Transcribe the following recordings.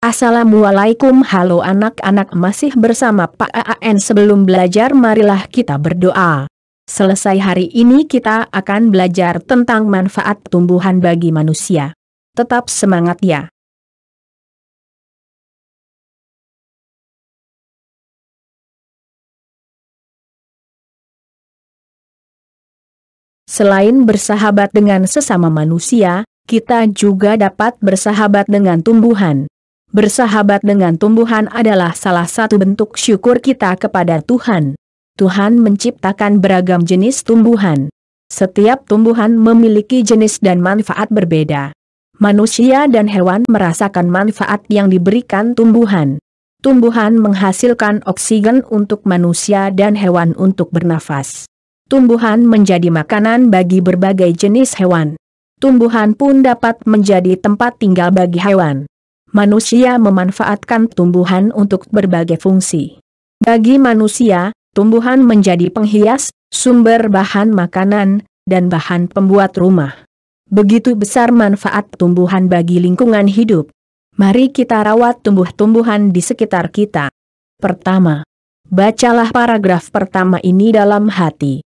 Assalamualaikum, halo anak-anak, masih bersama Pak AAN. Sebelum belajar marilah kita berdoa. Selesai hari ini kita akan belajar tentang manfaat tumbuhan bagi manusia. Tetap semangat ya. Selain bersahabat dengan sesama manusia, kita juga dapat bersahabat dengan tumbuhan. Bersahabat dengan tumbuhan adalah salah satu bentuk syukur kita kepada Tuhan. Tuhan menciptakan beragam jenis tumbuhan. Setiap tumbuhan memiliki jenis dan manfaat berbeda. Manusia dan hewan merasakan manfaat yang diberikan tumbuhan. Tumbuhan menghasilkan oksigen untuk manusia dan hewan untuk bernafas. Tumbuhan menjadi makanan bagi berbagai jenis hewan. Tumbuhan pun dapat menjadi tempat tinggal bagi hewan. Manusia memanfaatkan tumbuhan untuk berbagai fungsi. Bagi manusia, tumbuhan menjadi penghias, sumber bahan makanan, dan bahan pembuat rumah. Begitu besar manfaat tumbuhan bagi lingkungan hidup. Mari kita rawat tumbuh-tumbuhan di sekitar kita. Pertama, bacalah paragraf pertama ini dalam hati.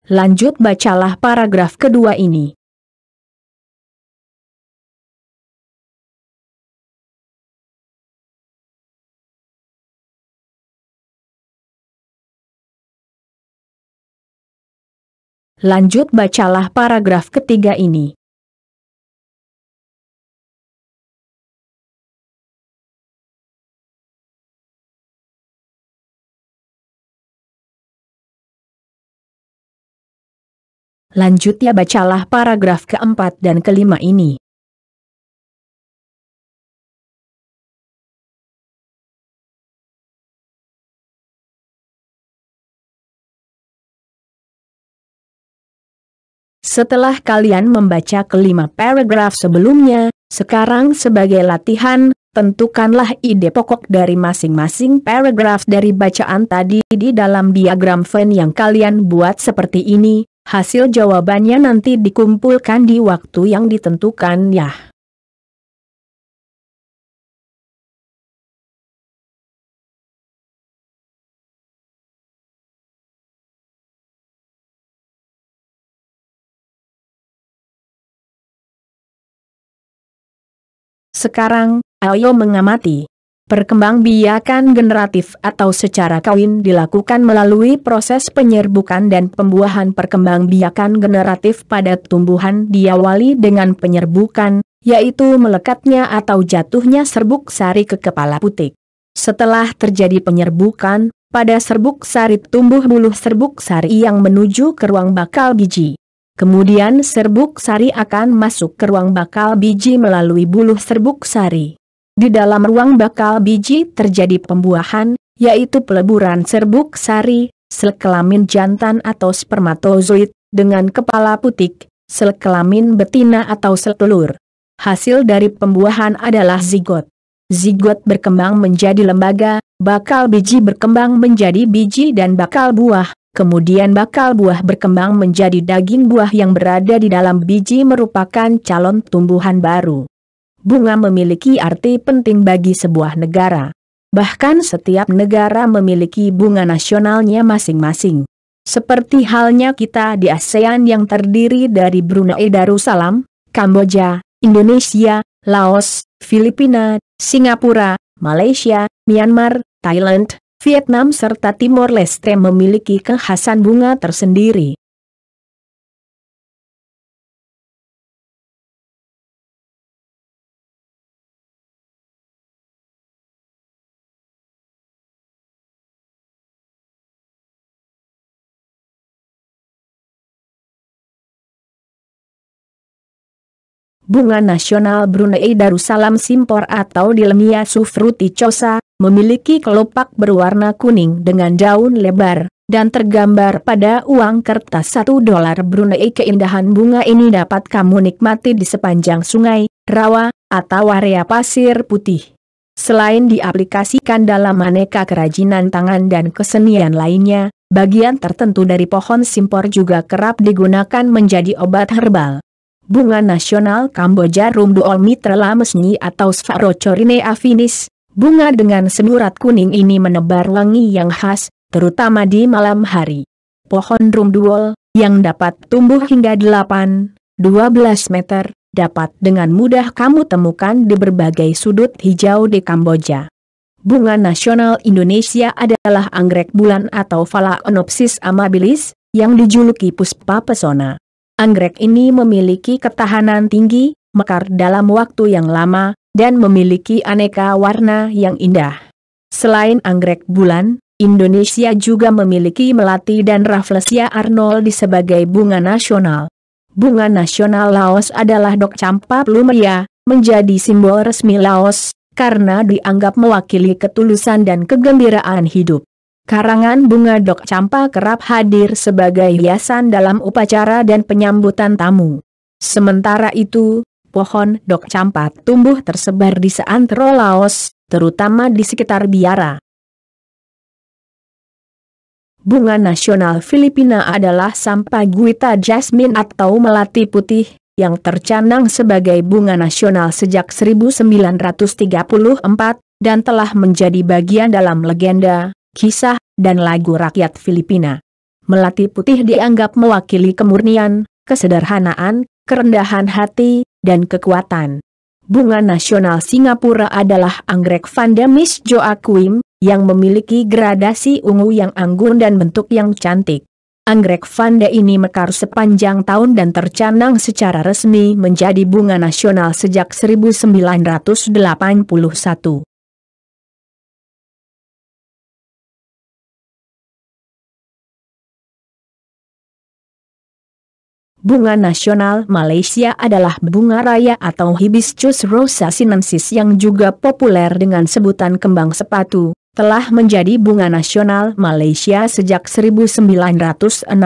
Lanjut bacalah paragraf kedua ini. Lanjut bacalah paragraf ketiga ini. Lanjut ya, bacalah paragraf keempat dan kelima ini. Setelah kalian membaca kelima paragraf sebelumnya, sekarang sebagai latihan, tentukanlah ide pokok dari masing-masing paragraf dari bacaan tadi di dalam diagram Venn yang kalian buat seperti ini. Hasil jawabannya nanti dikumpulkan di waktu yang ditentukan ya. Sekarang, ayo mengamati. Perkembangbiakan generatif atau secara kawin dilakukan melalui proses penyerbukan dan pembuahan. Perkembangbiakan generatif pada tumbuhan diawali dengan penyerbukan, yaitu melekatnya atau jatuhnya serbuk sari ke kepala putik. Setelah terjadi penyerbukan, pada serbuk sari tumbuh buluh serbuk sari yang menuju ke ruang bakal biji. Kemudian serbuk sari akan masuk ke ruang bakal biji melalui buluh serbuk sari. Di dalam ruang bakal biji terjadi pembuahan, yaitu peleburan serbuk sari, sel kelamin jantan atau spermatozoid, dengan kepala putik, sel kelamin betina atau sel telur. Hasil dari pembuahan adalah zigot. Zigot berkembang menjadi lembaga, bakal biji berkembang menjadi biji dan bakal buah, kemudian bakal buah berkembang menjadi daging buah yang berada di dalam biji merupakan calon tumbuhan baru. Bunga memiliki arti penting bagi sebuah negara. Bahkan setiap negara memiliki bunga nasionalnya masing-masing. Seperti halnya kita di ASEAN yang terdiri dari Brunei Darussalam, Kamboja, Indonesia, Laos, Filipina, Singapura, Malaysia, Myanmar, Thailand, Vietnam serta Timor Leste memiliki kekhasan bunga tersendiri. Bunga nasional Brunei Darussalam Simpor atau Dilmia fruticosa, memiliki kelopak berwarna kuning dengan daun lebar, dan tergambar pada uang kertas $1 Brunei. Keindahan bunga ini dapat kamu nikmati di sepanjang sungai, rawa, atau area pasir putih. Selain diaplikasikan dalam aneka kerajinan tangan dan kesenian lainnya, bagian tertentu dari pohon simpor juga kerap digunakan menjadi obat herbal. Bunga nasional Kamboja Rumduol Mitra Lamesnyi atau Sphaerocorinea finis, bunga dengan senurat kuning ini menebar wangi yang khas, terutama di malam hari. Pohon rumduol, yang dapat tumbuh hingga 8-12 meter, dapat dengan mudah kamu temukan di berbagai sudut hijau di Kamboja. Bunga nasional Indonesia adalah anggrek bulan atau Phalaenopsis amabilis, yang dijuluki puspa pesona. Anggrek ini memiliki ketahanan tinggi, mekar dalam waktu yang lama, dan memiliki aneka warna yang indah. Selain anggrek bulan, Indonesia juga memiliki melati dan Rafflesia arnoldii sebagai bunga nasional. Bunga nasional Laos adalah Dok Champa Plumea, menjadi simbol resmi Laos, karena dianggap mewakili ketulusan dan kegembiraan hidup. Karangan bunga Dok Champa kerap hadir sebagai hiasan dalam upacara dan penyambutan tamu. Sementara itu, pohon Dok Champa tumbuh tersebar di seantero Laos, terutama di sekitar Biara. Bunga nasional Filipina adalah Sampaguita jasmine atau melati putih, yang tercanang sebagai bunga nasional sejak 1934, dan telah menjadi bagian dalam legenda, kisah, dan lagu rakyat Filipina. Melati putih dianggap mewakili kemurnian, kesederhanaan, kerendahan hati, dan kekuatan. Bunga nasional Singapura adalah anggrek Vandamis Joaquim, yang memiliki gradasi ungu yang anggun dan bentuk yang cantik. Anggrek Vanda ini mekar sepanjang tahun dan tercanang secara resmi menjadi bunga nasional sejak 1981. Bunga nasional Malaysia adalah bunga raya atau Hibiscus rosa sinensis yang juga populer dengan sebutan kembang sepatu, telah menjadi bunga nasional Malaysia sejak 1960. 5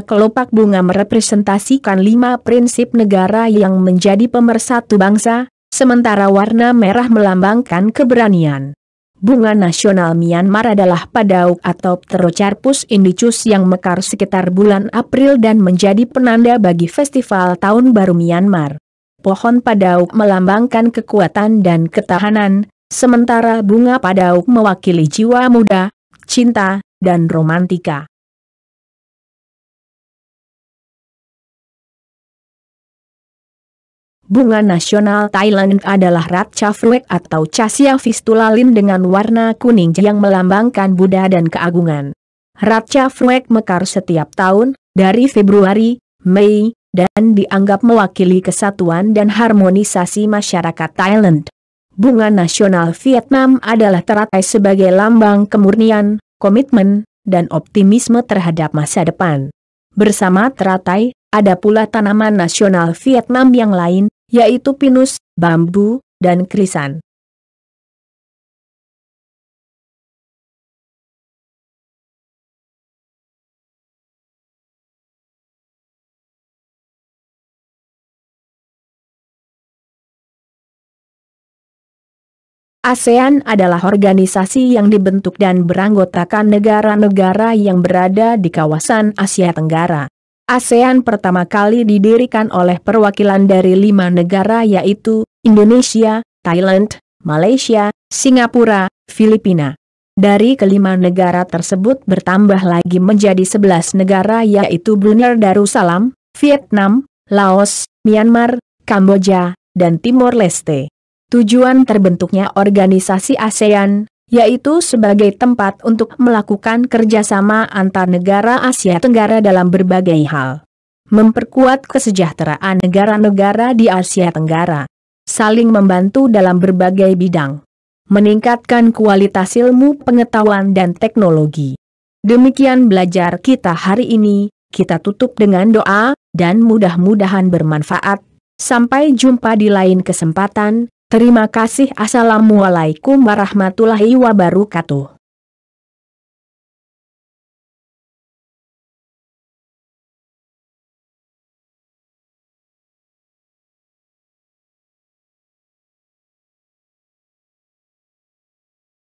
kelopak bunga merepresentasikan 5 prinsip negara yang menjadi pemersatu bangsa, sementara warna merah melambangkan keberanian. Bunga nasional Myanmar adalah padauk atau Pterocarpus indicus yang mekar sekitar bulan April dan menjadi penanda bagi festival Tahun Baru Myanmar. Pohon padauk melambangkan kekuatan dan ketahanan, sementara bunga padauk mewakili jiwa muda, cinta, dan romantika. Bunga nasional Thailand adalah Ratcha Fruit atau Cassia Fistulaline dengan warna kuning yang melambangkan Buddha dan keagungan. Ratcha Fruit mekar setiap tahun, dari Februari, Mei, dan dianggap mewakili kesatuan dan harmonisasi masyarakat Thailand. Bunga nasional Vietnam adalah teratai sebagai lambang kemurnian, komitmen, dan optimisme terhadap masa depan. Bersama teratai, ada pula tanaman nasional Vietnam yang lain, yaitu pinus, bambu, dan krisan. ASEAN adalah organisasi yang dibentuk dan beranggotakan negara-negara yang berada di kawasan Asia Tenggara. ASEAN pertama kali didirikan oleh perwakilan dari 5 negara yaitu Indonesia, Thailand, Malaysia, Singapura, Filipina. Dari kelima negara tersebut bertambah lagi menjadi 11 negara yaitu Brunei Darussalam, Vietnam, Laos, Myanmar, Kamboja, dan Timor Leste. Tujuan terbentuknya organisasi ASEAN, yaitu sebagai tempat untuk melakukan kerjasama antar negara Asia Tenggara dalam berbagai hal. Memperkuat kesejahteraan negara-negara di Asia Tenggara. Saling membantu dalam berbagai bidang. Meningkatkan kualitas ilmu pengetahuan dan teknologi. Demikian belajar kita hari ini, kita tutup dengan doa, dan mudah-mudahan bermanfaat. Sampai jumpa di lain kesempatan. Terima kasih. Assalamualaikum warahmatullahi wabarakatuh.